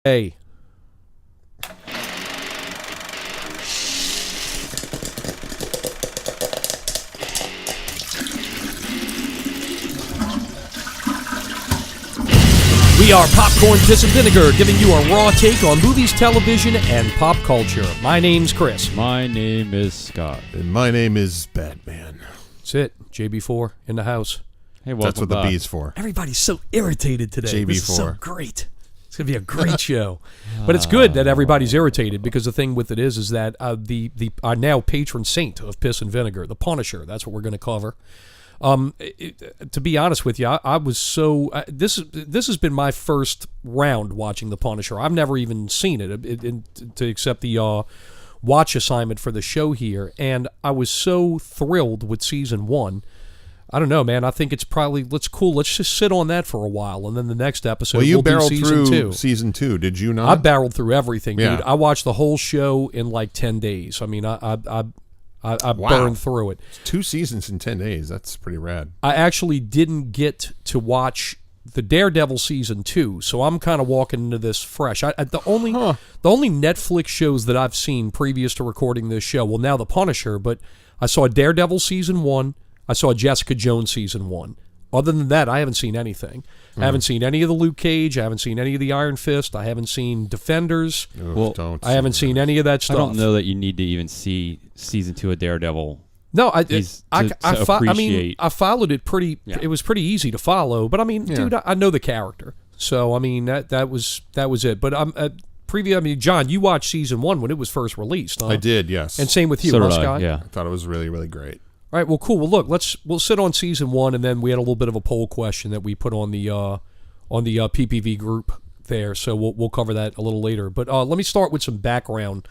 Hey. We are Popcorn, Piss, and Vinegar, giving you a raw take on movies, television, and pop culture. My name's Chris. My name is Scott. And my name is Batman. That's it. JB4 in the house. Hey, welcome That's what back. the B's for. Everybody's so irritated today. JB4. This is so great. It's going to be a great show. But it's good that everybody's irritated, because the thing with it is that the our now patron saint of Piss and Vinegar, the Punisher, that's what we're going to cover. To be honest with you, I was so... this has been my first round watching The Punisher. I've never even seen it to accept the watch assignment for the show here, and I was so thrilled with season 1. I don't know, man. I think it's probably... Let's just sit on that for a while, and then the next episode you we'll do barreled season through 2. season 2, did you not? I barreled through everything, dude. Yeah. I watched the whole show in like 10 days. I mean, I Wow. burned through it. 2 seasons in 10 days. That's pretty rad. I actually didn't get to watch the Daredevil season 2, so I'm kind of walking into this fresh. The only Netflix shows that I've seen previous to recording this show, well, now The Punisher, but I saw Daredevil season 1, I saw Jessica Jones season 1. Other than that, I haven't seen anything. I haven't seen any of the Luke Cage. I haven't seen any of the Iron Fist. I haven't seen Defenders. Don't. I haven't seen any of that stuff. I don't know that you need to even see season 2 of Daredevil. No, I followed it pretty. Yeah. It was pretty easy to follow. But I mean, dude, I know the character, so I mean that was it. But I mean, John, you watched season 1 when it was first released. Huh? I did, yes. And same with you, So did Scott? yeah. I thought it was really, really great. All right. Well, cool. Well, look, we'll sit on season 1, and then we had a little bit of a poll question that we put on the PPV group there. So we'll cover that a little later. But let me start with some background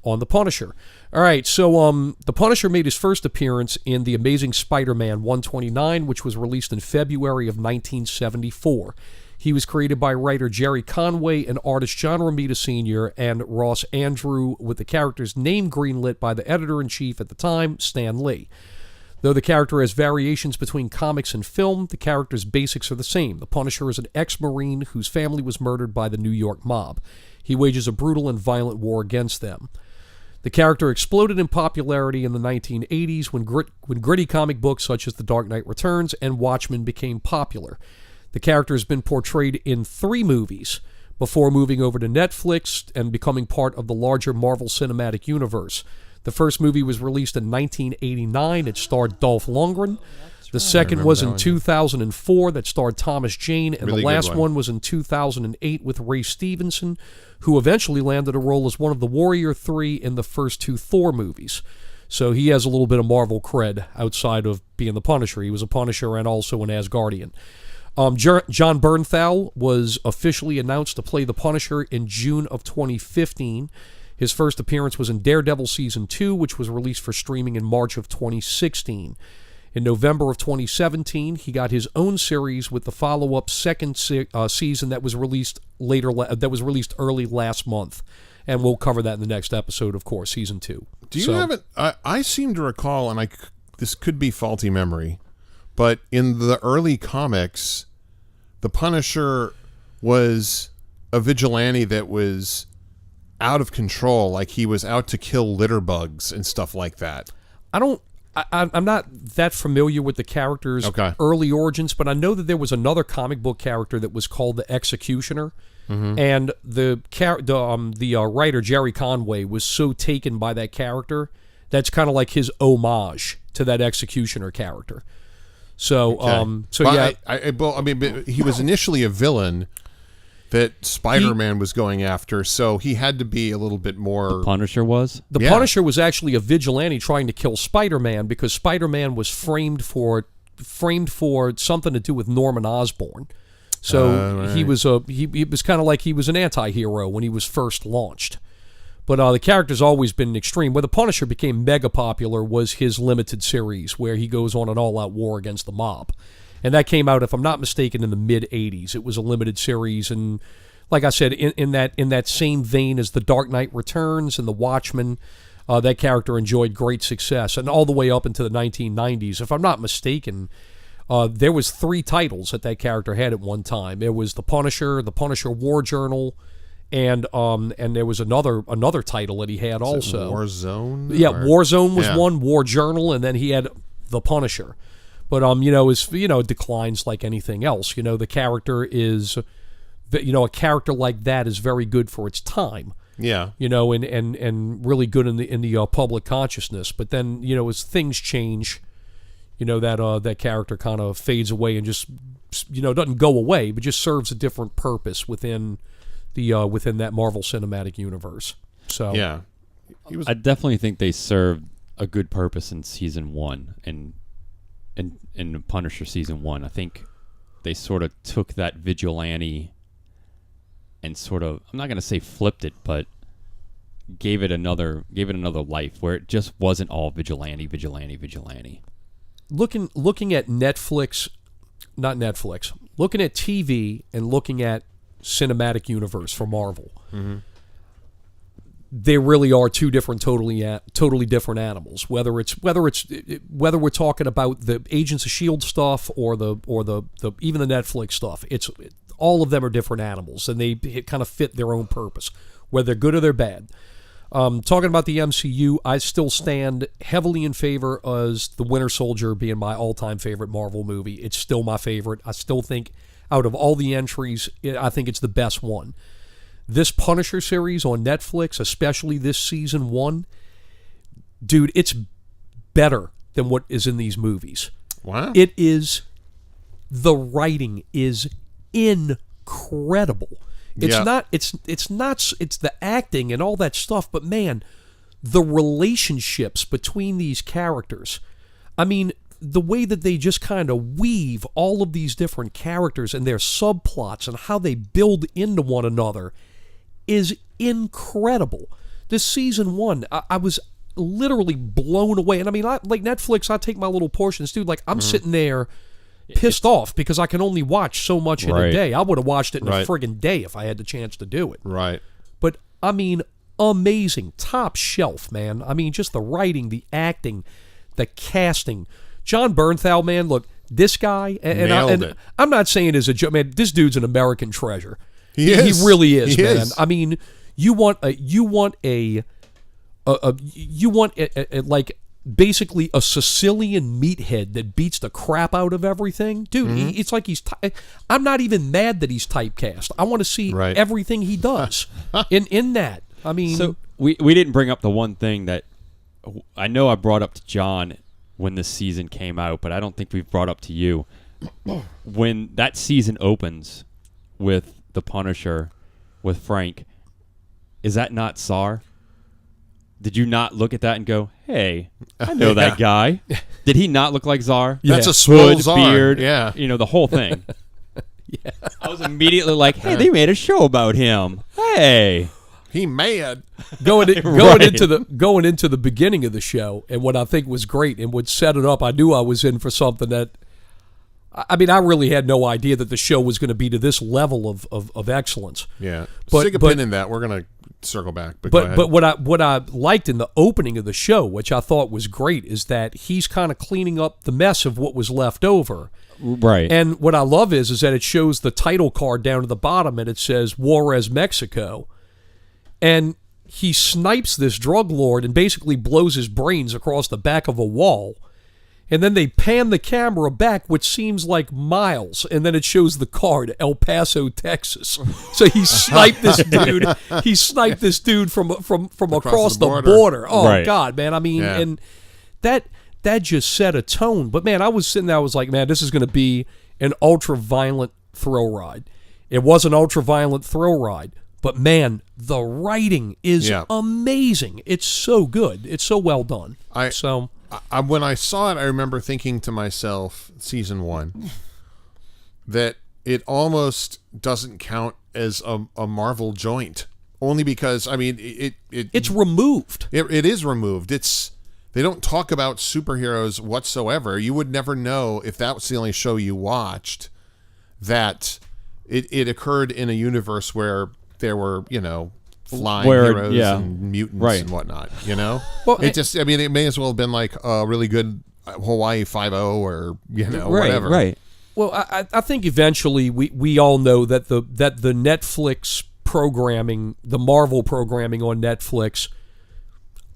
on the Punisher. All right. So the Punisher made his first appearance in The Amazing Spider-Man 129, which was released in February of 1974. He was created by writer Jerry Conway and artist John Romita Sr. and Ross Andrew, with the character's name greenlit by the editor-in-chief at the time, Stan Lee. Though the character has variations between comics and film, the character's basics are the same. The Punisher is an ex-Marine whose family was murdered by the New York mob. He wages a brutal and violent war against them. The character exploded in popularity in the 1980s when gritty comic books such as The Dark Knight Returns and Watchmen became popular. The character has been portrayed in 3 movies before moving over to Netflix and becoming part of the larger Marvel Cinematic Universe. The first movie was released in 1989. It starred Dolph Lundgren. The second was in 2004 that starred Thomas Jane. And Really the last good one was in 2008 with Ray Stevenson, who eventually landed a role as one of the Warrior 3 in the first 2 Thor movies. So he has a little bit of Marvel cred outside of being the Punisher. He was a Punisher and also an Asgardian. John Bernthal was officially announced to play the Punisher in June of 2015. His first appearance was in Daredevil Season 2, which was released for streaming in March of 2016. In November of 2017, he got his own series with the follow-up second season that was released early last month. And we'll cover that in the next episode, of course, Season 2. Do you have it? I seem to recall, and this could be faulty memory, but in the early comics, the Punisher was a vigilante that was out of control, like he was out to kill litter bugs and stuff like that. I'm not that familiar with the character's early origins, but I know that there was another comic book character that was called the Executioner, and the writer Jerry Conway was so taken by that character that's kind of like his homage to that Executioner character. So, but he was initially a villain that Spider-Man was going after, so he had to be a little bit more... The Punisher was? The Punisher was actually a vigilante trying to kill Spider-Man because Spider-Man was framed for something to do with Norman Osborn. So he was kind of like he was an anti-hero when he was first launched. But the character's always been extreme. Where the Punisher became mega popular was his limited series, where he goes on an all-out war against the mob. And that came out, if I'm not mistaken, in the mid-'80s. It was a limited series, and like I said, in that same vein as The Dark Knight Returns and The Watchmen, that character enjoyed great success. And all the way up into the 1990s, if I'm not mistaken, there was 3 titles that character had at one time. There was The Punisher War Journal, and there was another title that he had also. Warzone? Yeah, or- Warzone was Yeah. one, War Journal, and then he had The Punisher. But it declines like anything else. The character is, a character like that is very good for its time. Yeah. And really good in the public consciousness. But then, as things change, that character kind of fades away and just, doesn't go away, but just serves a different purpose within that Marvel Cinematic Universe. So Yeah. I definitely think they served a good purpose in season 1 and in Punisher season 1. I think they sort of took that vigilante and sort of, I'm not going to say flipped it, but gave it another life where it just wasn't all vigilante. Looking at Netflix, not Netflix, looking at TV and looking at cinematic universe for Marvel, they really are two different, totally different animals. Whether we're talking about the Agents of S.H.I.E.L.D. stuff or the even the Netflix stuff, all of them are different animals, and they kind of fit their own purpose, whether they're good or they're bad. Talking about the MCU, I still stand heavily in favor as the Winter Soldier being my all-time favorite Marvel movie. It's still my favorite. I still think out of all the entries, I think it's the best one. This Punisher series on Netflix, especially this season 1, dude, it's better than what is in these movies. Wow. It is, the writing is incredible. It's Yeah. not, it's the acting and all that stuff, but man, the relationships between these characters, I mean, the way that they just kind of weave all of these different characters and their subplots and how they build into one another is incredible. This season 1, I was literally blown away. And I mean, like Netflix, I take my little portions, dude. Like, I'm sitting there pissed off because I can only watch so much in a Right. day. I would have watched it in Right. a friggin' day if I had the chance to do it. Right. But, I mean, amazing. Top shelf, man. I mean, just the writing, the acting, the casting. John Bernthal, man, look, this guy, Nailed it. I'm not saying as a joke, man, this dude's an American treasure. He is. He really is, He man. is. I mean, you want like basically a Sicilian meathead that beats the crap out of everything, dude. It's like I'm not even mad that he's typecast. I want to see Right. everything he does in that. I mean, So we didn't bring up the one thing that I know I brought up to John when this season came out, but I don't think we've brought up to you. When that season opens with the Punisher, with Frank, is that not Tsar? Did you not look at that and go, hey, I know that guy. Did he not look like Tsar? That's Yeah. a swole Hood, czar. beard, Yeah. the whole thing. Yeah. I was immediately like, hey, they made a show about him. Hey. He mad. going Right. into the beginning of the show, and what I think was great and would set it up, I knew I was in for something that, I mean, I really had no idea that the show was going to be to this level of excellence. Yeah. But- Stick a but- pin in that. We're going to circle back. But go ahead. But what I liked in the opening of the show, which I thought was great, is that he's kind of cleaning up the mess of what was left over. Right. And what I love is that it shows the title card down to the bottom, and it says Juarez, Mexico. And he snipes this drug lord and basically blows his brains across the back of a wall. And then they pan the camera back, which seems like miles, and then it shows the card, El Paso, Texas. So he sniped this dude. He sniped this dude from across the border. Oh, Right. God, man. I mean, Yeah. and that just set a tone. But, man, I was sitting there, I was like, man, this is going to be an ultra-violent thrill ride. It was an ultra-violent thrill ride. But, man, the writing is amazing. It's so good. It's so well done. When I saw it, I remember thinking to myself, season 1, that it almost doesn't count as a Marvel joint. Only because, I mean, it's removed. It is removed. They don't talk about superheroes whatsoever. You would never know if that was the only show you watched that it occurred in a universe where there were, flying heroes and mutants and whatnot, Well, it may as well have been like a really good Hawaii 5-0 or, whatever. Right. Well, I think eventually we all know that the Netflix programming, the Marvel programming on Netflix,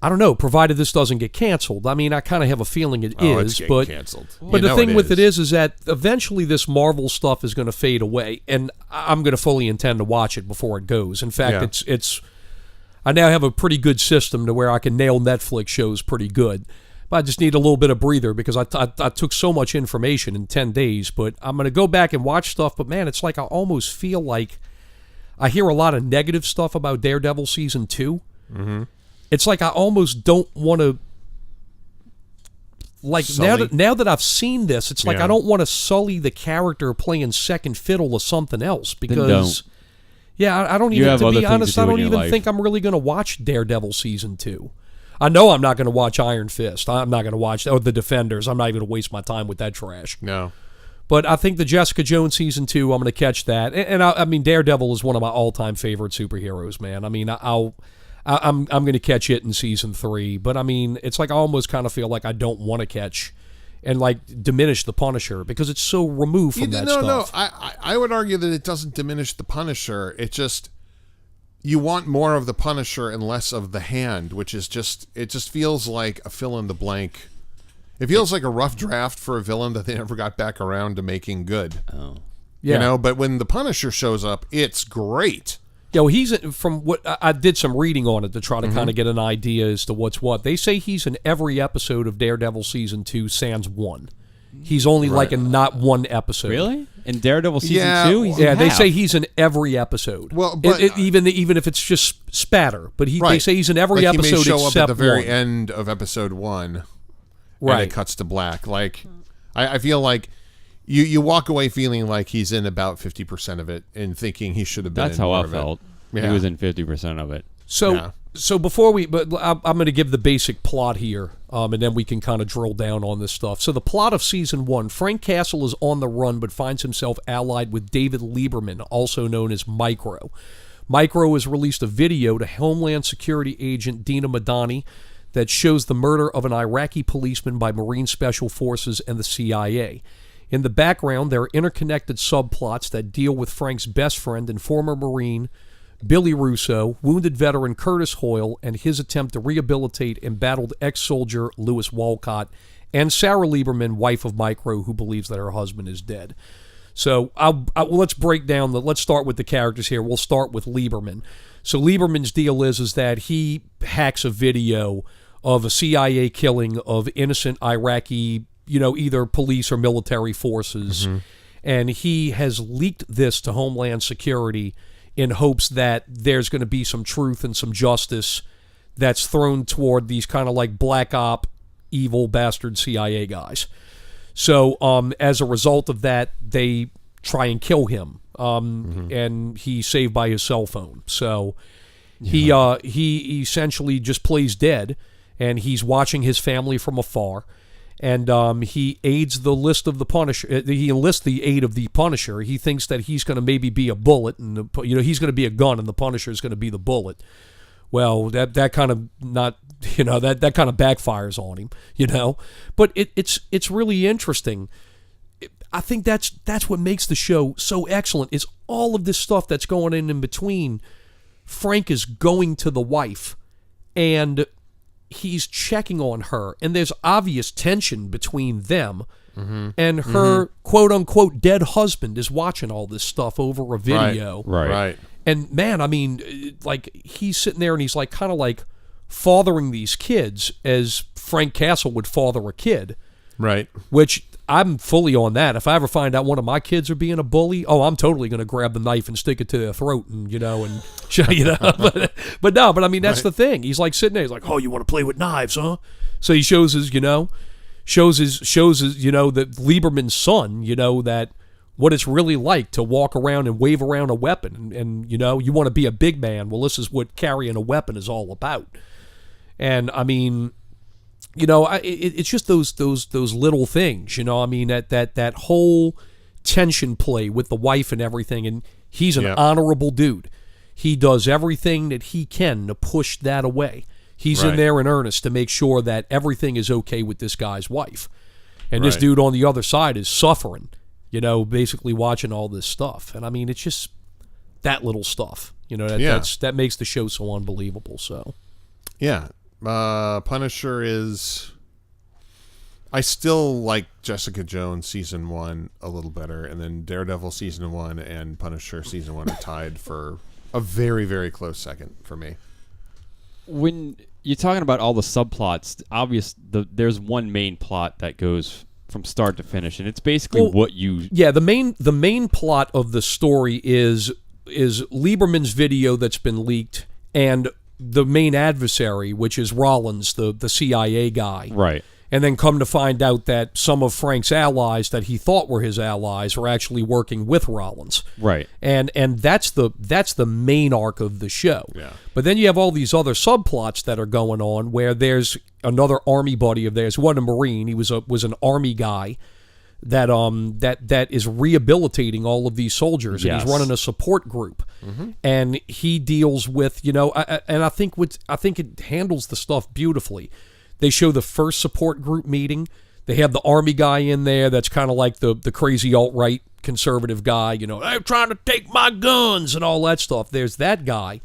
I don't know, provided this doesn't get canceled. I mean, I kind of have a feeling it it's is, getting but canceled. but You the know thing with it is. is that eventually this Marvel stuff is going to fade away, and I'm going to fully intend to watch it before it goes. In fact, Yeah. it's I now have a pretty good system to where I can nail Netflix shows pretty good. But I just need a little bit of breather because I took so much information in 10 days. But I'm going to go back and watch stuff. But man, it's like I almost feel like I hear a lot of negative stuff about Daredevil season 2. Mm-hmm. It's like I almost don't want to. Like now that I've seen this, it's like I don't want to sully the character playing second fiddle to something else because. Yeah, I don't You even, have to other be things honest, to do I in don't your even life. think I'm really going to watch Daredevil season 2. I know I'm not going to watch Iron Fist. I'm not going to watch The Defenders. I'm not even going to waste my time with that trash. No. But I think the Jessica Jones season 2, I'm going to catch that. And I mean, Daredevil is one of my all-time favorite superheroes, man. I mean, I'm going to catch it in season 3. But I mean, it's like I almost kind of feel like I don't want to catch and like diminish the Punisher because it's so removed from that stuff. I would argue that it doesn't diminish the Punisher. It just, you want more of the Punisher and less of the Hand, which is just, it just feels like a fill in the blank. It feels like a rough draft for a villain that they never got back around to making good. Oh. Yeah. You know, but when the Punisher shows up, it's great. Yeah, well, he's from what I did some reading on it to try to kind of get an idea as to what's what. They say he's in every episode of Daredevil season 2 sans 1. He's only like in not one episode. Really? In Daredevil season Yeah, 2? He's in Yeah, they half. say he's in every episode. Well, but- even if it's just spatter, but they Right. say he's in every like episode he may show except up at the very one. end of episode 1. Right. And it cuts to black. Like, I feel like you walk away feeling like he's in about 50% of it and thinking he should have been That's in how more I of it. felt. Yeah. He was in 50% of it. So Yeah. so before but I'm going to give the basic plot here, and then we can kind of drill down on this stuff. So the plot of season 1: Frank Castle is on the run, but finds himself allied with David Lieberman, also known as Micro. Micro has released a video to Homeland Security agent Dina Madani that shows the murder of an Iraqi policeman by Marine Special Forces and the CIA. In the background, there are interconnected subplots that deal with Frank's best friend and former Marine, Billy Russo, wounded veteran Curtis Hoyle, and his attempt to rehabilitate embattled ex-soldier Lewis Walcott, and Sarah Lieberman, wife of Micro, who believes that her husband is dead. So let's break down let's start with the characters here. We'll start with Lieberman. So Lieberman's deal is that he hacks a video of a CIA killing of innocent Iraqi, either police or military forces, and he has leaked this to Homeland Security in hopes that there's going to be some truth and some justice that's thrown toward these kind of like black op, evil bastard CIA guys. So as a result of that, they try and kill him, and he's saved by his cell phone. So he essentially just plays dead, and he's watching his family from afar. And he aids the list of the Punisher. He enlists the aid of the Punisher. He thinks that he's going to maybe be a bullet, and he's going to be a gun, and the Punisher is going to be the bullet. Well, that kind of that kind of backfires on him, But it's really interesting. I think that's what makes the show so excellent. Is all of this stuff that's going in between. Frank is going to the wife, and he's checking on her, and there's obvious tension between them, and her quote-unquote dead husband is watching all this stuff over a video. Right. And man, I mean, like, he's sitting there and he's like kind of like fathering these kids as Frank Castle would father a kid, Right. which I'm fully on that. If I ever find out one of my kids are being a bully, I'm totally going to grab the knife and stick it to their throat and, but I mean, that's the thing. He's like sitting there, he's like, oh, you want to play with knives, huh? So he shows his, that Lieberman's son, that what it's really like to walk around and wave around a weapon. And you want to be a big man. Well, this is what carrying a weapon is all about. And I mean, it's just those little things, I mean, that whole tension play with the wife and everything. And he's an honorable dude. He does everything that he can to push that away. He's in there in earnest to make sure that everything is okay with this guy's wife. And this dude on the other side is suffering, basically watching all this stuff. And I mean, it's just that little stuff. You know, that makes the show so unbelievable. So, yeah, Punisher is. I still like Jessica Jones season 1 a little better, and then Daredevil season 1 and Punisher season 1 are tied for a very, very close second for me. When you're talking about all the subplots, there's one main plot that goes from start to finish, and it's basically the main plot of the story is Lieberman's video that's been leaked, and the main adversary, which is Rollins, the CIA guy, right. And then come to find out that some of Frank's allies that he thought were his allies are actually working with Rollins. Right. And that's the main arc of the show. Yeah. But then you have all these other subplots that are going on where there's another army buddy of theirs, wasn't a Marine, he was an army guy that is rehabilitating all of these soldiers, and he's running a support group. Mm-hmm. And he deals with, and I think it handles the stuff beautifully. They show the first support group meeting. They have the army guy in there that's kind of like the crazy alt-right conservative guy, they're trying to take my guns and all that stuff. There's that guy.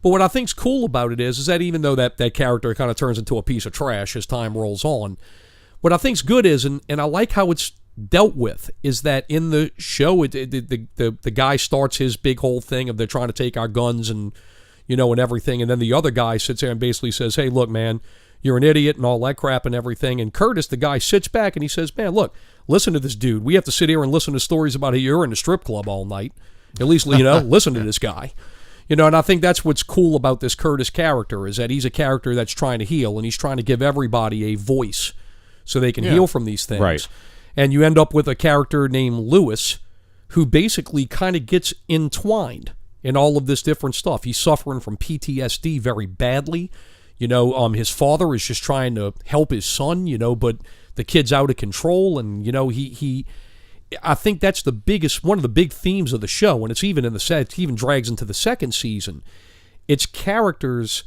But what I think's cool about it is that even though that character kind of turns into a piece of trash as time rolls on, what I think's good is, and I like how it's dealt with, is that in the show, the guy starts his big whole thing of they're trying to take our guns and everything, and then the other guy sits there and basically says, hey, look, man, you're an idiot and all that crap and everything. And Curtis, the guy, sits back and he says, man, look, listen to this dude. We have to sit here and listen to stories about how you're in a strip club all night. At least, listen to this guy. And I think that's what's cool about this Curtis character, is that he's a character that's trying to heal, and he's trying to give everybody a voice so they can heal from these things. Right. And you end up with a character named Lewis who basically kind of gets entwined in all of this different stuff. He's suffering from PTSD very badly. His father is just trying to help his son, but the kid's out of control, and I think that's one of the big themes of the show, and it's even it even drags into the second season. It's characters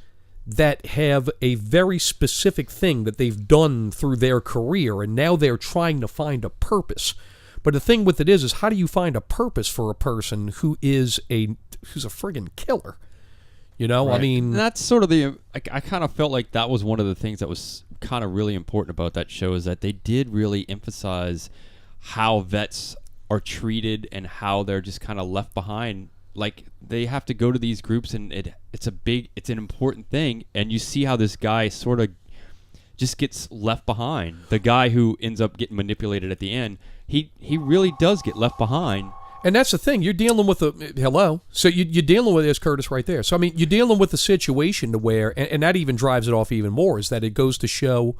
that have a very specific thing that they've done through their career, and now they're trying to find a purpose. But the thing with it is how do you find a purpose for a person who's a friggin' killer? Right. I mean, and that's sort of I kind of felt like that was one of the things that was kind of really important about that show, is that they did really emphasize how vets are treated and how they're just kind of left behind. Like, they have to go to these groups, and it's an important thing, and you see how this guy sort of just gets left behind. The guy who ends up getting manipulated at the end, he really does get left behind. And that's the thing. You're dealing with So you're dealing with this, Curtis, right there. So, I mean, you're dealing with a situation to where, and that even drives it off even more, is that it goes to show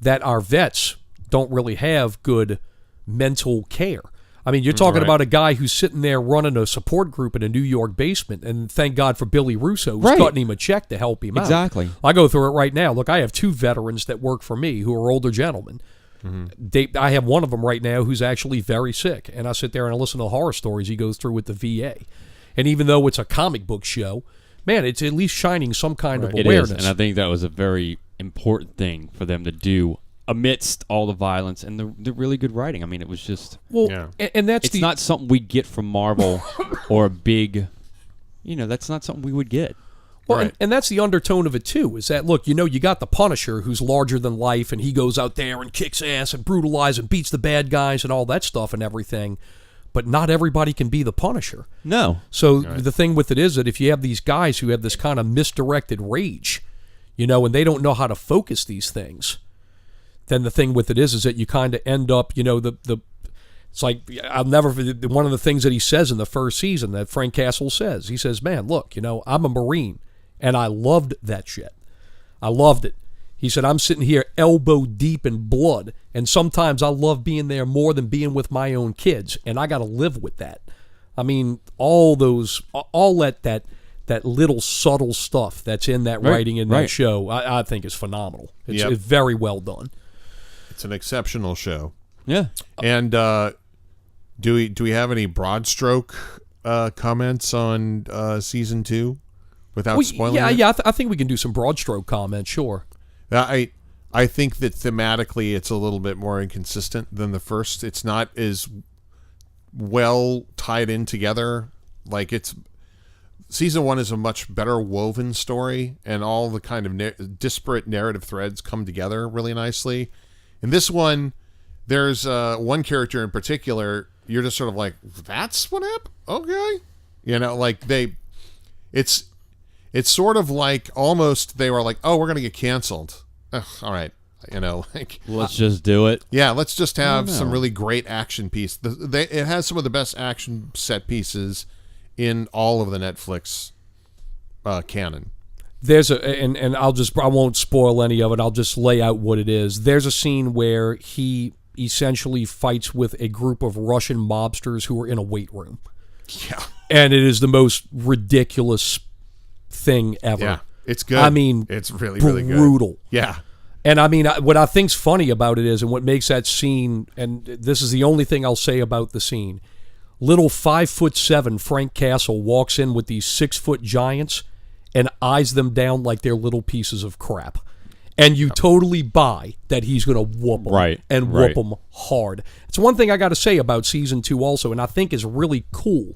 that our vets don't really have good mental care. I mean, you're talking about a guy who's sitting there running a support group in a New York basement, and thank God for Billy Russo, who's cutting him a check to help him out. Exactly. I go through it right now. Look, I have 2 veterans that work for me who are older gentlemen. Mm-hmm. I have one of them right now who's actually very sick, and I sit there and I listen to horror stories he goes through with the VA. And even though it's a comic book show, man, it's at least shining some kind of awareness. It is, and I think that was a very important thing for them to do amidst all the violence and the really good writing. I mean, it was just... and that's it's not something we get from Marvel or a big... that's not something we would get. Well, and that's the undertone of it, too, is that, look, you got the Punisher, who's larger than life, and he goes out there and kicks ass and brutalizes and beats the bad guys and all that stuff and everything, but not everybody can be the Punisher. No. So the thing with it is that if you have these guys who have this kind of misdirected rage, and they don't know how to focus these things, then the thing with it is that you kind of end up, it's like, I'll never, one of the things that he says in the first season that Frank Castle says, he says, man, look, I'm a Marine, and I loved that shit. I loved it. He said, I'm sitting here elbow deep in blood, and sometimes I love being there more than being with my own kids, and I got to live with that. I mean, all that little subtle stuff that's in that writing in that show, I think is phenomenal. It's very well done. It's an exceptional show. Yeah. And do we have any broad stroke comments on season 2 without spoiling it? Yeah. I think we can do some broad stroke comments. Sure. I think that thematically it's a little bit more inconsistent than the first. It's not as well tied in together. Like, it's season 1 is a much better woven story, and all the kind of disparate narrative threads come together really nicely. In this one, there's one character in particular, you're just sort of like, that's what happened? Okay. Like it's sort of like almost they were like, oh, we're going to get canceled. Ugh, all right. Like let's just do it. Yeah, let's just have some really great action piece. It has some of the best action set pieces in all of the Netflix canon. There's and I won't spoil any of it. I'll just lay out what it is. There's a scene where he essentially fights with a group of Russian mobsters who are in a weight room. Yeah. And it is the most ridiculous thing ever. Yeah, it's good. I mean, it's really, really good. Brutal. Yeah. And I mean, what I think's funny about it is, and what makes that scene, and this is the only thing I'll say about the scene, little 5'7" Frank Castle walks in with these 6-foot giants and eyes them down like they're little pieces of crap. And you totally buy that he's going to whoop them. Right. And whoop them hard. It's one thing I got to say about season 2 also, and I think is really cool.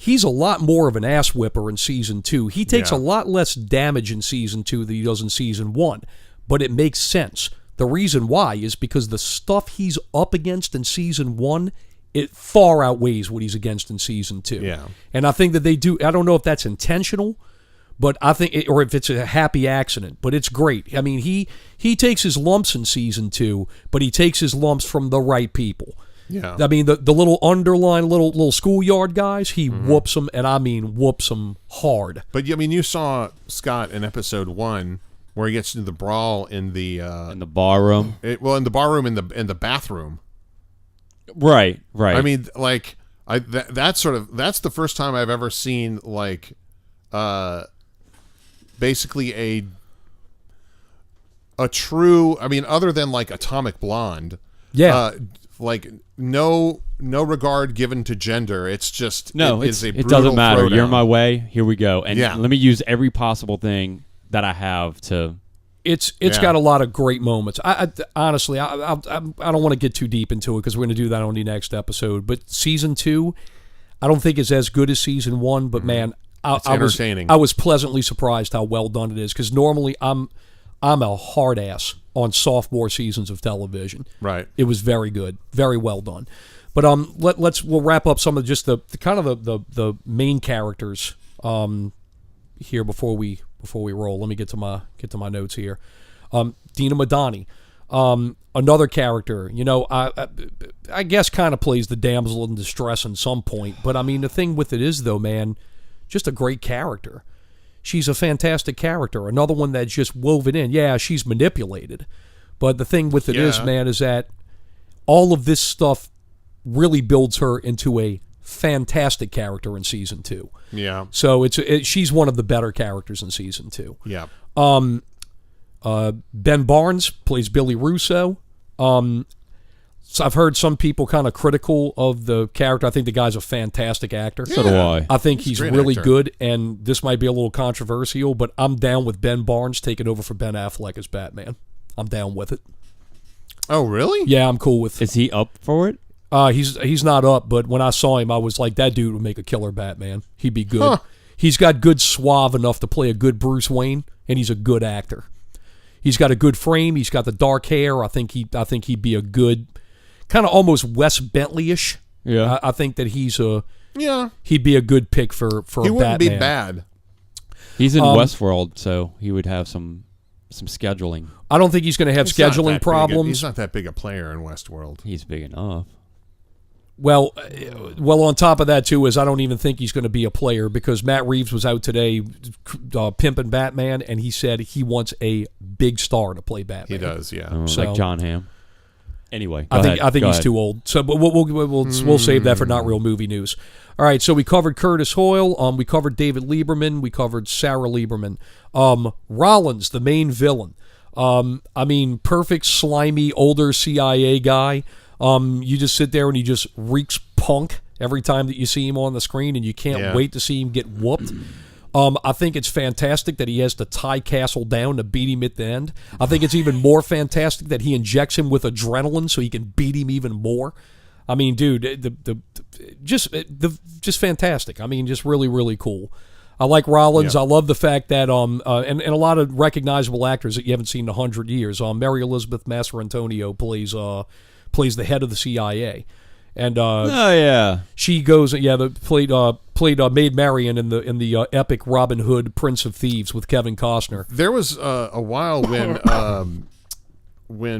He's a lot more of an ass whipper in season 2. He takes a lot less damage in season 2 than he does in season 1. But it makes sense. The reason why is because the stuff he's up against in season 1, it far outweighs what he's against in season 2. Yeah. And I think that they do, I don't know if that's intentional, but I think, or if it's a happy accident, but it's great. I mean, he takes his lumps in season 2, but he takes his lumps from the right people. Yeah. I mean, the little underline, little schoolyard guys, he whoops them, and I mean whoops them hard. But, I mean, you saw Scott in episode 1 where he gets into the brawl in the bar room. In the bar room, in the bathroom. Right. I mean, like, that's the first time I've ever seen, like, basically a true, I mean, other than, like, Atomic Blonde. Yeah. Like, no regard given to gender. It's just it doesn't matter. throwdown. You're my way. Here we go. And Yeah. let me use every possible thing that I have to. It's got a lot of great moments. I honestly, I don't want to get too deep into it because we're going to do that on the next episode. But season 2, I don't think is as good as season 1. But man, It's entertaining. I was pleasantly surprised how well done it is, because normally I'm a hard ass on sophomore seasons of television. Right. It was very good, very well done. But we'll wrap up some of just the kind of the main characters here before we roll. Let me get to my notes here. Dina Madani, another character. I guess kind of plays the damsel in distress in some point. But I mean, the thing with it is though, man, just a great character. She's a fantastic character. Another one that's just woven in. Yeah, she's manipulated. But the thing with it is, man, is that all of this stuff really builds her into a fantastic character in season 2. Yeah. So she's one of the better characters in season 2. Yeah. Ben Barnes plays Billy Russo. So I've heard some people kind of critical of the character. I think the guy's a fantastic actor. So do I. I think he's really actor. good, and this might be a little controversial, but I'm down with Ben Barnes taking over for Ben Affleck as Batman. I'm down with it. Oh, really? Yeah, I'm cool with it. Is he up for it? He's not up, but when I saw him, I was like, that dude would make a killer Batman. He'd be good. Huh. He's got good suave enough to play a good Bruce Wayne, and he's a good actor. He's got a good frame. He's got the dark hair. I think he'd be a good, kind of almost Wes Bentley-ish. Yeah. I think that Yeah. he'd be a good pick for He a wouldn't Batman. be bad. He's in Westworld, so he would have some scheduling. I don't think he's going to have He's not scheduling that problems. He's not that big a player in Westworld. He's big enough. Well, on top of that, too, is I don't even think he's going to be a player, because Matt Reeves was out today pimping Batman, and he said he wants a big star to play Batman. He does, yeah. So- Like John Hamm. Anyway, I think go he's ahead. too old. So, but we'll save that for not real movie news. All right, so we covered Curtis Hoyle. We covered David Lieberman. We covered Sarah Lieberman. Rollins, the main villain. I mean, perfect slimy older CIA guy. You just sit there and he just reeks punk every time that you see him on the screen, and you can't wait to see him get whooped. I think it's fantastic that he has to tie Castle down to beat him at the end. I think it's even more fantastic that he injects him with adrenaline so he can beat him even more. I mean, dude, just fantastic. I mean, just really, really cool. I like Rollins. Yeah. I love the fact that and a lot of recognizable actors that you haven't seen in 100 years. Mary Elizabeth Mastrantonio plays the head of the CIA, and Oh yeah. she goes played Maid Marian in the epic Robin Hood Prince of Thieves with Kevin Costner. There was a while when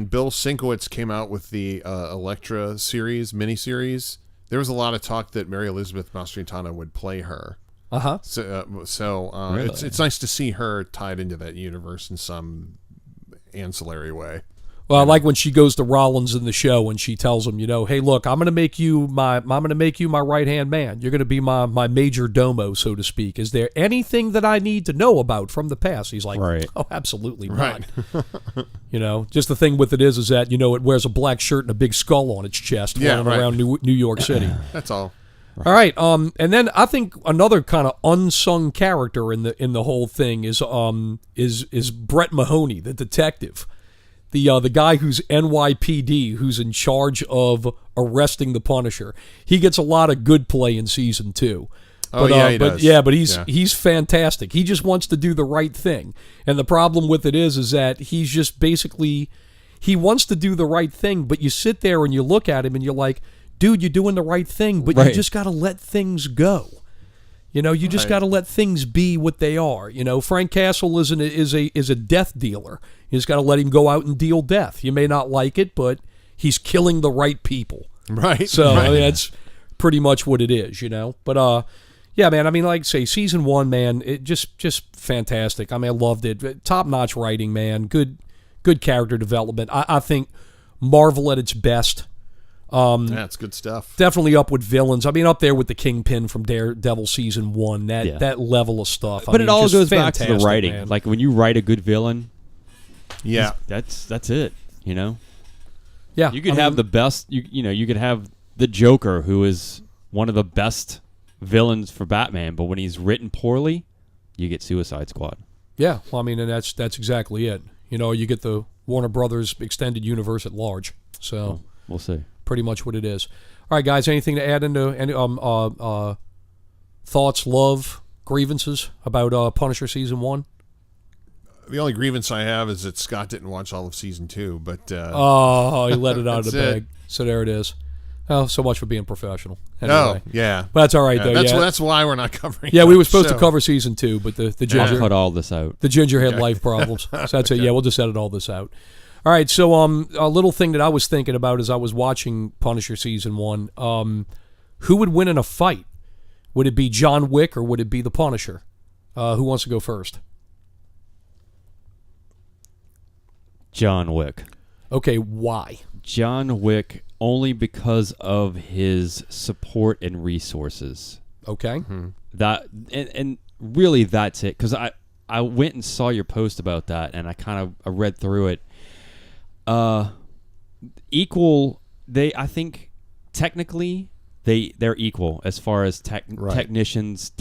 Bill Sienkiewicz came out with the Elektra miniseries. There was a lot of talk that Mary Elizabeth Mastrantonio would play her. Uh-huh. So Really? it's nice to see her tied into that universe in some ancillary way. Well, I like when she goes to Rollins in the show and she tells him, hey, look, I'm going to make you my right-hand man. You're going to be my major domo, so to speak. Is there anything that I need to know about from the past? He's like, Right. oh, absolutely Right. not. Just the thing with it is that, it wears a black shirt and a big skull on its chest running around New York City. That's all. All right, and then I think another kind of unsung character in the whole thing is Brett Mahoney, the detective, the guy who's NYPD, who's in charge of arresting the Punisher. He gets a lot of good play in season 2. Oh, he does. But he's fantastic. He just wants to do the right thing, and the problem with it is that he's just basically he wants to do the right thing, but you sit there and you look at him and you're like, dude, you're doing the right thing, but you just got to let things go. You just got to let things be what they are. Frank Castle is a death dealer. You just got to let him go out and deal death. You may not like it, but he's killing the right people. Right. So right. I mean, that's pretty much what it is, But yeah, man. I mean, like say, season 1, man, it just fantastic. I mean, I loved it. Top notch writing, man. Good character development. I think Marvel at its best. That's good stuff. Definitely up with villains. I mean, up there with the Kingpin from Daredevil season 1. That level of stuff. But it all just goes back to the fantastic, writing. man. Like when you write a good villain, Yeah. that's it. Yeah, You could have the best. You could have the Joker, who is one of the best villains for Batman, but when he's written poorly, you get Suicide Squad. Yeah, well, I mean, and that's exactly it. You get the Warner Brothers extended universe at large. So We'll see. pretty much what it is. All right, guys, anything to add into any thoughts, love, grievances about Punisher season 1? The only grievance I have is that Scott didn't watch all of season 2, but Oh, he let it out of the That's bag. So there it is. Oh, so much for being professional. no, Anyway. yeah. But that's all right, though. That's why we're not covering. Yeah, we were much, supposed so. to cover season 2, but the I'll ginger cut all this out. the ginger had life problems. So that's it. Yeah, we'll just edit all this out. All right, so a little thing that I was thinking about as I was watching Punisher season 1, who would win in a fight? Would it be John Wick or would it be the Punisher? Who wants to go first? John Wick. Okay, why? John Wick only because of his support and resources. Okay. That and really that's it. Because I went and saw your post about that, and I read through it. Equal. I think technically they're equal as far as technicians.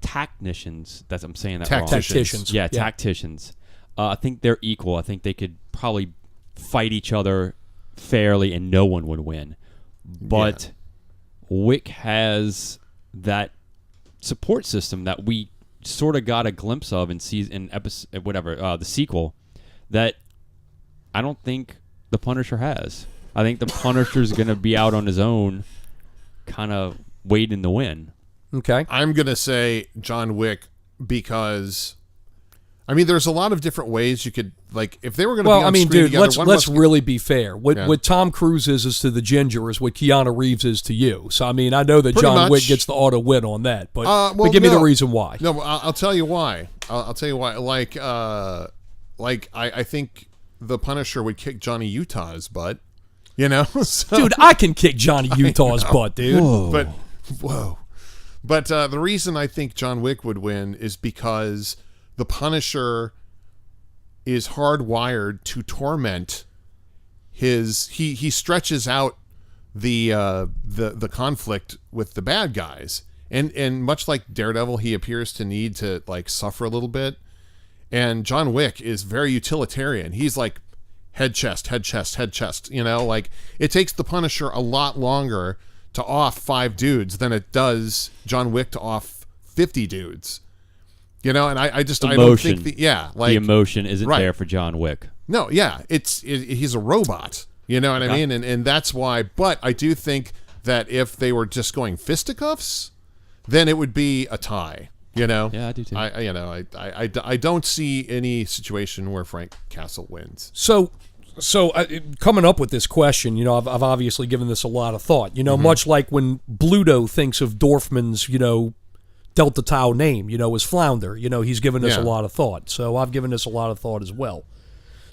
Technicians. That's I'm saying that wrong. Tacticians. Yeah, tacticians. I think they're equal. I think they could probably fight each other fairly, and no one would win. But Wick has that support system that we sort of got a glimpse of in episode the sequel that I don't think the Punisher has. I think the Punisher's going to be out on his own, kind of waiting to win. Okay. I'm gonna say John Wick because, I mean, there's a lot of different ways you could if they were gonna. Well, be on I mean, screen dude, together, let's really be fair. Yeah. What Tom Cruise is to the ginger is what Keanu Reeves is to you. So I mean, I know that Pretty John much. Wick gets the auto win on that, but well, give me the no. reason why. No, I'll tell you why. I'll tell you why. I think the Punisher would kick Johnny Utah's butt. So, Dude, I can kick Johnny Utah's butt, dude. But the reason I think John Wick would win is because the Punisher is hardwired to torment his. He stretches out the conflict with the bad guys, and much like Daredevil, he appears to need to suffer a little bit. And John Wick is very utilitarian. He's like, head chest, head chest, head chest. You know, like it takes the Punisher a lot longer to off 5 dudes than it does John Wick to off 50 dudes. You know, and I don't think the emotion isn't right. there for John Wick. No, yeah, he's a robot. You know what I mean? And that's why. But I do think that if they were just going fisticuffs, then it would be a tie. You know? Yeah, I do too. I don't see any situation where Frank Castle wins. So coming up with this question, you know, I've obviously given this a lot of thought. You know, much like when Bluto thinks of Dorfman's, you know, Delta Tau name, you know, as Flounder. You know, he's given this a lot of thought. So I've given this a lot of thought as well.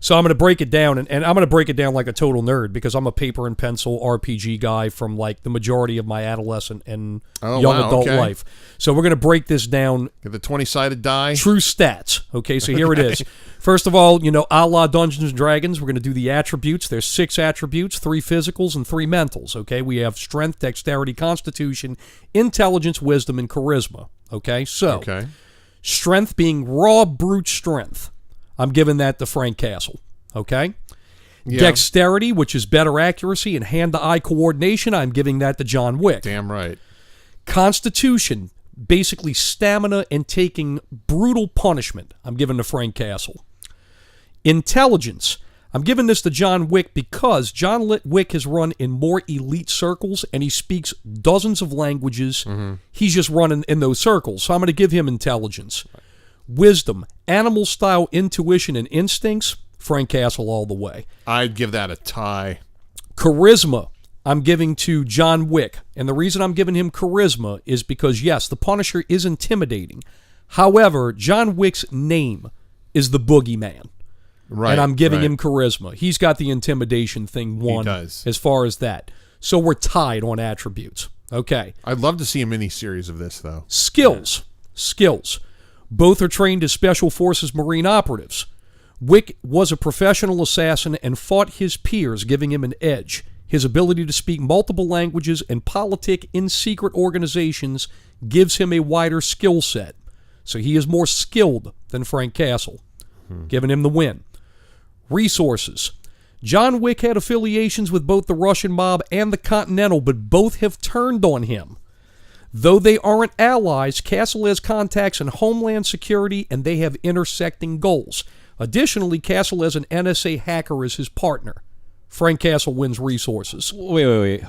So I'm going to break it down, and I'm going to break it down like a total nerd because I'm a paper and pencil RPG guy from like the majority of my adolescent and young adult life. So we're going to break this down. Get the 20-sided die. True stats. Okay, so here it is. First of all, you know, a la Dungeons and Dragons, we're going to do the attributes. There's 6 attributes, 3 physicals and 3 mentals. Okay, we have strength, dexterity, constitution, intelligence, wisdom, and charisma. Okay, so strength being raw brute strength. I'm giving that to Frank Castle, okay? Yeah. Dexterity, which is better accuracy and hand-to-eye coordination, I'm giving that to John Wick. Damn right. Constitution, basically stamina and taking brutal punishment, I'm giving to Frank Castle. Intelligence, I'm giving this to John Wick because John Wick has run in more elite circles and he speaks dozens of languages. He's just running in those circles, so I'm going to give him intelligence. Wisdom, animal-style intuition and instincts, Frank Castle all the way. I'd give that a tie. Charisma, I'm giving to John Wick. And the reason I'm giving him charisma is because, yes, the Punisher is intimidating. However, John Wick's name is the Boogeyman. Right. And I'm giving him charisma. He's got the intimidation thing won as far as that. So we're tied on attributes. Okay. I'd love to see a mini-series of this, though. Skills. Both are trained as Special Forces Marine operatives. Wick was a professional assassin and fought his peers, giving him an edge. His ability to speak multiple languages and politic in secret organizations gives him a wider skill set. So he is more skilled than Frank Castle, giving him the win. Resources. John Wick had affiliations with both the Russian mob and the Continental, but both have turned on him. Though they aren't allies, Castle has contacts in Homeland Security and they have intersecting goals. Additionally, Castle has an NSA hacker as his partner. Frank Castle wins resources. Wait.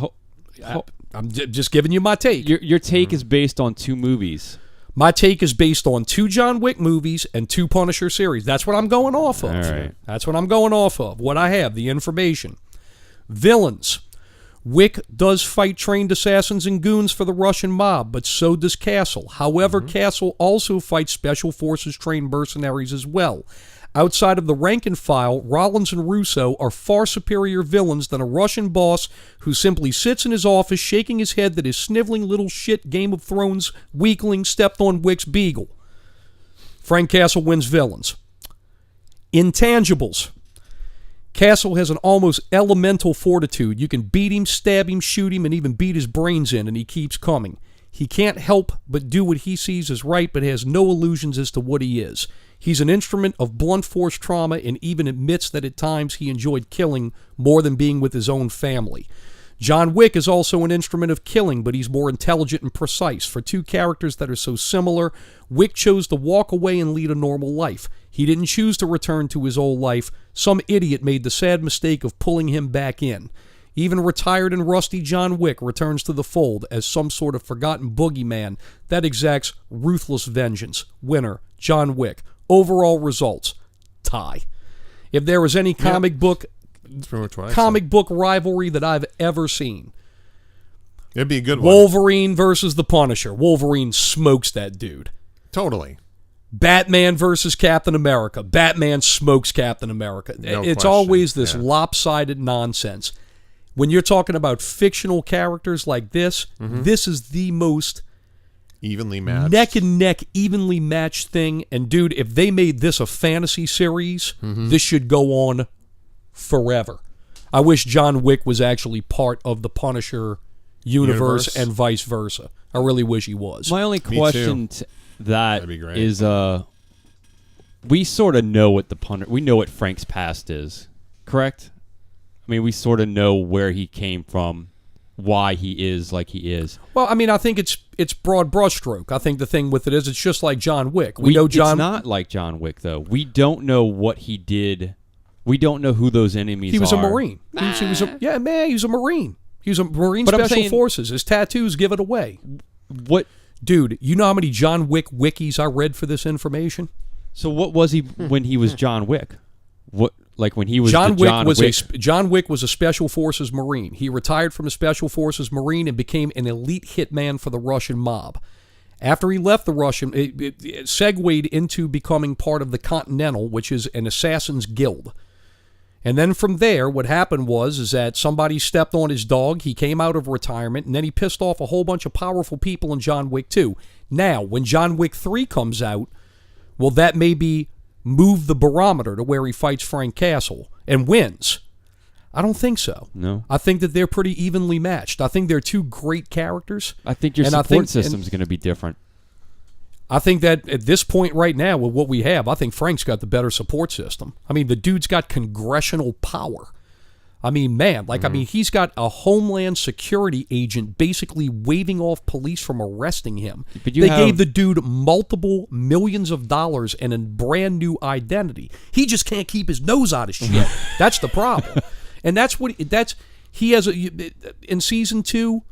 I'm just giving you my take. Your take is based on 2 movies. My take is based on 2 John Wick movies and 2 Punisher series. That's what I'm going off of. All right. That's what I'm going off of. What I have, the information. Villains. Wick does fight trained assassins and goons for the Russian mob, but so does Castle. However, Castle also fights Special Forces trained mercenaries as well. Outside of the rank and file, Rollins and Russo are far superior villains than a Russian boss who simply sits in his office shaking his head that his sniveling little shit Game of Thrones weakling stepped on Wick's beagle. Frank Castle wins villains. Intangibles. Castle has an almost elemental fortitude. You can beat him, stab him, shoot him, and even beat his brains in, and he keeps coming. He can't help but do what he sees as right, but has no illusions as to what he is. He's an instrument of blunt force trauma and even admits that at times he enjoyed killing more than being with his own family. John Wick is also an instrument of killing, but he's more intelligent and precise. For 2 characters that are so similar, Wick chose to walk away and lead a normal life. He didn't choose to return to his old life. Some idiot made the sad mistake of pulling him back in. Even retired and rusty John Wick returns to the fold as some sort of forgotten boogeyman that exacts ruthless vengeance. Winner, John Wick. Overall results, tie. If there was any comic book rivalry that I've ever seen, it'd be a good one. Wolverine versus the Punisher. Wolverine smokes that dude. Totally. Batman versus Captain America. Batman smokes Captain America. It's always this lopsided nonsense. When you're talking about fictional characters like this, this is the most evenly matched, neck and neck, evenly matched thing. And dude, if they made this a fantasy series, this should go on forever. I wish John Wick was actually part of the Punisher universe and vice versa. I really wish he was. My only question to that is, we sort of know what we know what Frank's past is. correct? I mean, we sort of know where he came from, why he is like he is. Well, I mean, I think it's broad brushstroke. I think the thing with it is it's just like John Wick. We know John. It's not like John Wick, though. We don't know what he did. We don't know who those enemies are. He was a Marine. He was a Marine. He was a Marine Special Forces. His tattoos give it away. What? Dude, you know how many John Wick wikis I read for this information? So what was he when he was John Wick? What, like when he was John Wick John Wick was a Special Forces Marine. He retired from a Special Forces Marine and became an elite hitman for the Russian mob. After he left the Russian, it segued into becoming part of the Continental, which is an assassin's guild. And then from there, what happened was that somebody stepped on his dog. He came out of retirement, and then he pissed off a whole bunch of powerful people in John Wick 2. Now, when John Wick 3 comes out, well, that maybe move the barometer to where he fights Frank Castle and wins. I don't think so. No. I think that they're pretty evenly matched. I think they're two great characters. I think your support system is going to be different. I think that at this point right now, with what we have, I think Frank's got the better support system. I mean, the dude's got congressional power. I mean, man, I mean, he's got a Homeland Security agent basically waving off police from arresting him. They gave the dude multiple millions of dollars and a brand new identity. He just can't keep his nose out of shit. That's the problem. And in season 2,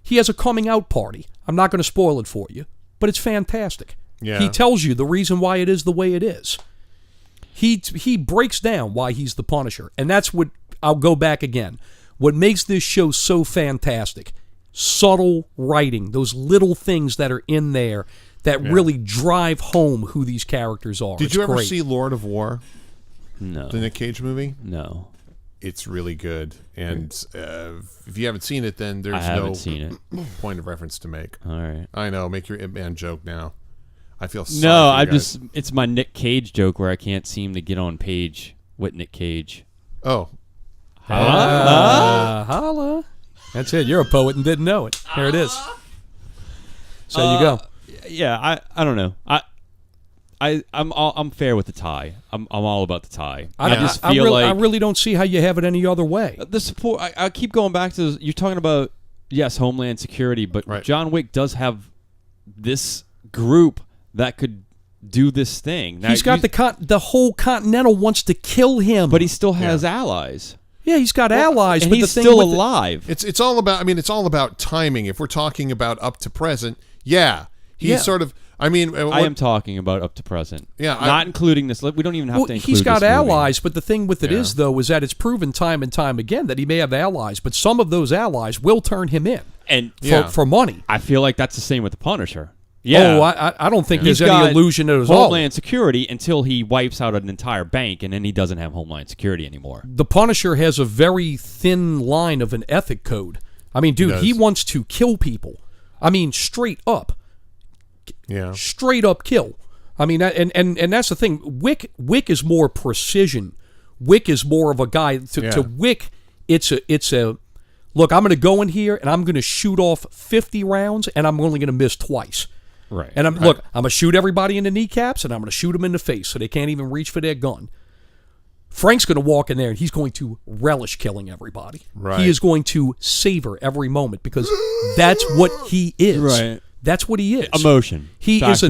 he has a coming out party. I'm not going to spoil it for you, but it's fantastic. Yeah. He tells you the reason why it is the way it is. He breaks down why he's the Punisher, and that's what I'll go back again. What makes this show so fantastic, subtle writing, those little things that are in there that really drive home who these characters are. Did you ever see Lord of War? No. The Nick Cage movie? No. It's really good, and if you haven't seen it, then there's no point of reference to make. All right. I know, make your Ip Man joke now. I feel sorry No, for you guys. it's my Nick Cage joke where I can't seem to get on page with Nick Cage. Oh. Holla. That's it. You're a poet and didn't know it. Here it is. So you go. Yeah, I don't know. I'm fair with the tie. I'm all about the tie. I just feel I really don't see how you have it any other way. The support. I keep going back to you're talking about Homeland Security, but John Wick does have this group that could do this thing. Now, he's got the whole Continental wants to kill him, but he still has allies. Yeah, he's got allies, and but he's still alive. It's all about. I mean, it's all about timing. If we're talking about up to present, he's sort of. I mean, I am talking about up to present. Yeah, not including this. We don't even have to include. He's got this allies, but the thing with it is, though, is that it's proven time and time again that he may have allies, but some of those allies will turn him in for money. I feel like that's the same with the Punisher. Yeah. Oh, I don't think there's any illusion at all. Homeland Security until he wipes out an entire bank, and then he doesn't have Homeland Security anymore. The Punisher has a very thin line of an ethic code. I mean, dude, he wants to kill people. I mean, straight up. Yeah. Straight up kill. I mean, and that's the thing. Wick is more precision. Wick is more of a guy. To Wick, it's a look, I'm going to go in here and I'm going to shoot off 50 rounds and I'm only going to miss twice. Right. And I'm going to shoot everybody in the kneecaps and I'm going to shoot them in the face so they can't even reach for their gun. Frank's going to walk in there and he's going to relish killing everybody. Right. He is going to savor every moment because that's what he is. Right. That's what he is. Emotion. He's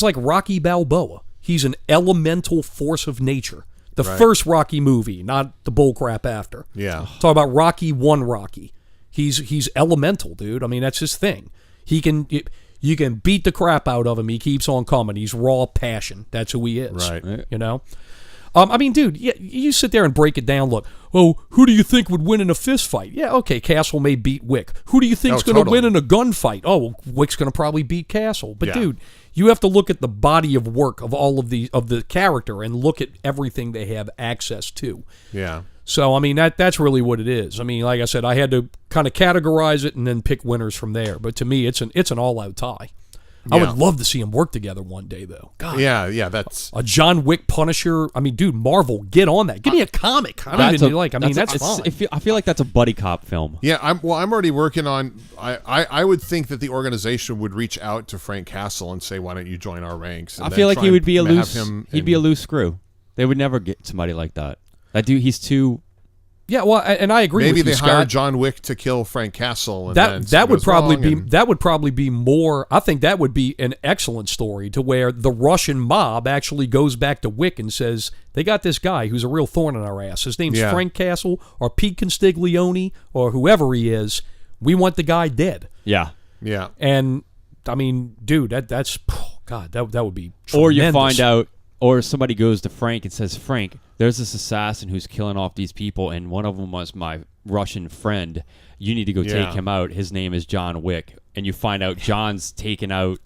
like Rocky Balboa. He's an elemental force of nature. The first Rocky movie, not the bullcrap after. Yeah. Talk about Rocky 1 Rocky. He's elemental, dude. I mean, that's his thing. You can beat the crap out of him. He keeps on coming. He's raw passion. That's who he is. Right. You know? I mean, dude, you sit there and break it down. Look, who do you think would win in a fist fight? Yeah, okay, Castle may beat Wick. Who do you think's going to win in a gunfight? Oh, Wick's going to probably beat Castle. But dude, you have to look at the body of work of all of the character and look at everything they have access to. Yeah. So I mean that's really what it is. I mean, like I said, I had to kind of categorize it and then pick winners from there. But to me, it's an all-out tie. I would love to see them work together one day, though. God. Yeah, that's a John Wick Punisher. I mean, dude, Marvel, get on that. Give me a comic. I don't even like. I mean, that's fine. I feel like that's a buddy cop film. Yeah, I'm already working on. I would think that the organization would reach out to Frank Castle and say, "Why don't you join our ranks?" I feel like he would be a loose. He'd be a loose screw. They would never get somebody like that. That dude, he's too. Yeah, well, and I agree Maybe with you, they Scott. hired John Wick to kill Frank Castle. And That would probably be more. I think that would be an excellent story to where the Russian mob actually goes back to Wick and says they got this guy who's a real thorn in our ass. His name's Frank Castle or Pete Constiglione or whoever he is. We want the guy dead. Yeah. Yeah. And I mean, dude, that's God. That would be tremendous. Or you find out, or somebody goes to Frank and says, Frank, there's this assassin who's killing off these people, and one of them was my Russian friend. You need to go take him out. His name is John Wick. And you find out John's taken out,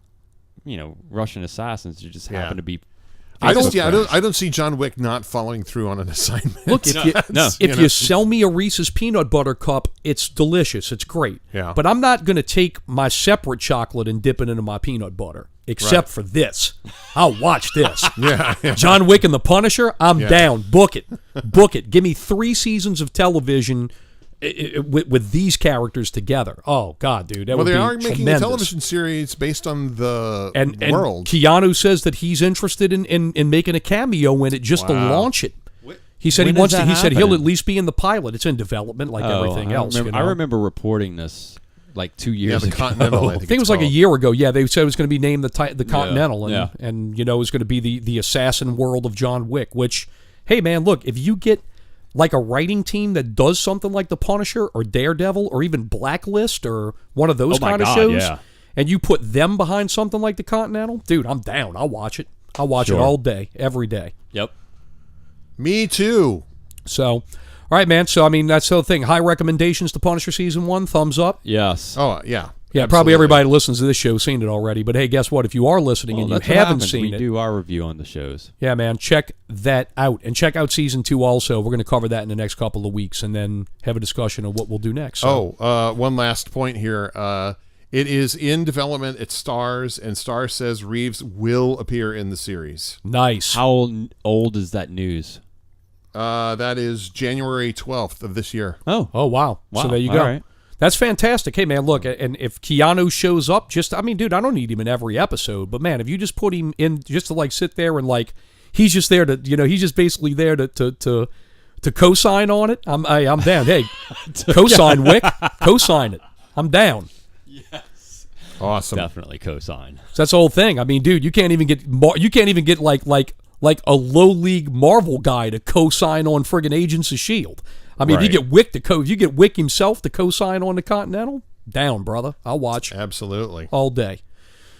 Russian assassins who just happen to be. I don't see John Wick not following through on an assignment. Look, if you sell me a Reese's peanut butter cup, it's delicious. It's great. Yeah. But I'm not going to take my separate chocolate and dip it into my peanut butter, except for this. I'll watch this. Yeah. John Wick and the Punisher, I'm down. Book it. Book it. Give me 3 seasons of television with these characters together. Oh, God, dude. That would be they are making tremendous. a television series based on the and world. Keanu says that he's interested in making a cameo in it just to launch it. He said he wants to. He said he'll at least be in the pilot. It's in development like everything else. I remember reporting this like 2 years ago. The Continental. I think it was like a year ago. Yeah, they said it was going to be named the Continental, and it was going to be the assassin world of John Wick. Which, hey man, look, if you get like a writing team that does something like The Punisher or Daredevil or even Blacklist or one of those kind of shows, and you put them behind something like the Continental, dude, I'm down. I'll watch it. I'll watch it all day, every day. Yep. Me too. So, all right, man. So, I mean, that's the thing. High recommendations to Punisher Season 1, thumbs up. Yes. Oh, yeah. Yeah, probably everybody who listens to this show has seen it already. But hey, guess what? If you are listening and you haven't seen it, we do our review on the shows. Yeah, man, check that out. And check out Season 2 also. We're going to cover that in the next couple of weeks and then have a discussion of what we'll do next. So. One last point here. It is in development at Starz, and Starz says Reeves will appear in the series. Nice. How old is that news? That is January 12th of this year. Oh, wow. So there you go. Right. That's fantastic. Hey, man, look, and if Keanu shows up, dude, I don't need him in every episode, but man, if you just put him in just to like sit there and like, he's just there to, he's just basically there to co-sign on it. I'm down. Hey, co-sign Wick, co-sign it. I'm down. Yes. Awesome. Definitely co-sign. So that's the whole thing. I mean, dude, you can't even get like a low league Marvel guy to co-sign on friggin' Agents of S.H.I.E.L.D. I mean, if you get Wick himself to co-sign on the Continental, down, brother. I'll watch. Absolutely. All day.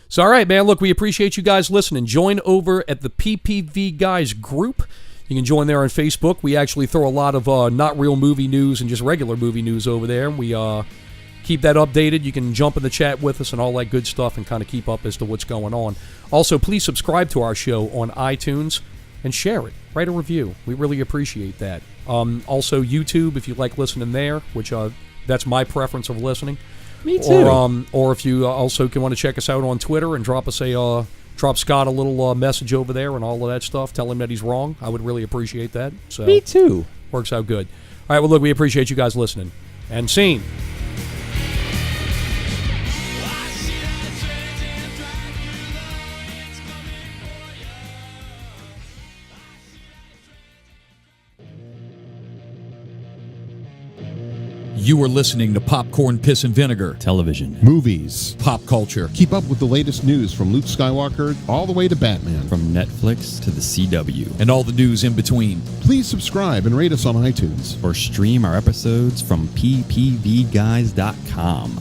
So, all right, man, look, we appreciate you guys listening. Join over at the PPV Guys group. You can join there on Facebook. We actually throw a lot of not real movie news and just regular movie news over there. We keep that updated. You can jump in the chat with us and all that good stuff and kind of keep up as to what's going on. Also, please subscribe to our show on iTunes and share it. Write a review. We really appreciate that. Also, YouTube, if you like listening there, which that's my preference of listening. Me too. Or if you also want to check us out on Twitter and drop Scott a little message over there and all of that stuff. Tell him that he's wrong. I would really appreciate that. So Me too. Works out good. All right, well, look, we appreciate you guys listening. And scene. You are listening to Popcorn, Piss, and Vinegar. Television. Movies. Pop culture. Keep up with the latest news from Luke Skywalker all the way to Batman. From Netflix to the CW. And all the news in between. Please subscribe and rate us on iTunes. Or stream our episodes from ppvguys.com.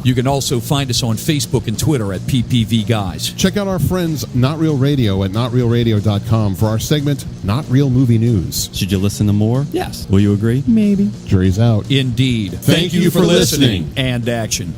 You can also find us on Facebook and Twitter at PPV Guys. Check out our friends Not Real Radio at notrealradio.com for our segment Not Real Movie News. Should you listen to more? Yes. Will you agree? Maybe. Jury's out. Indeed. Thank you for listening. And action.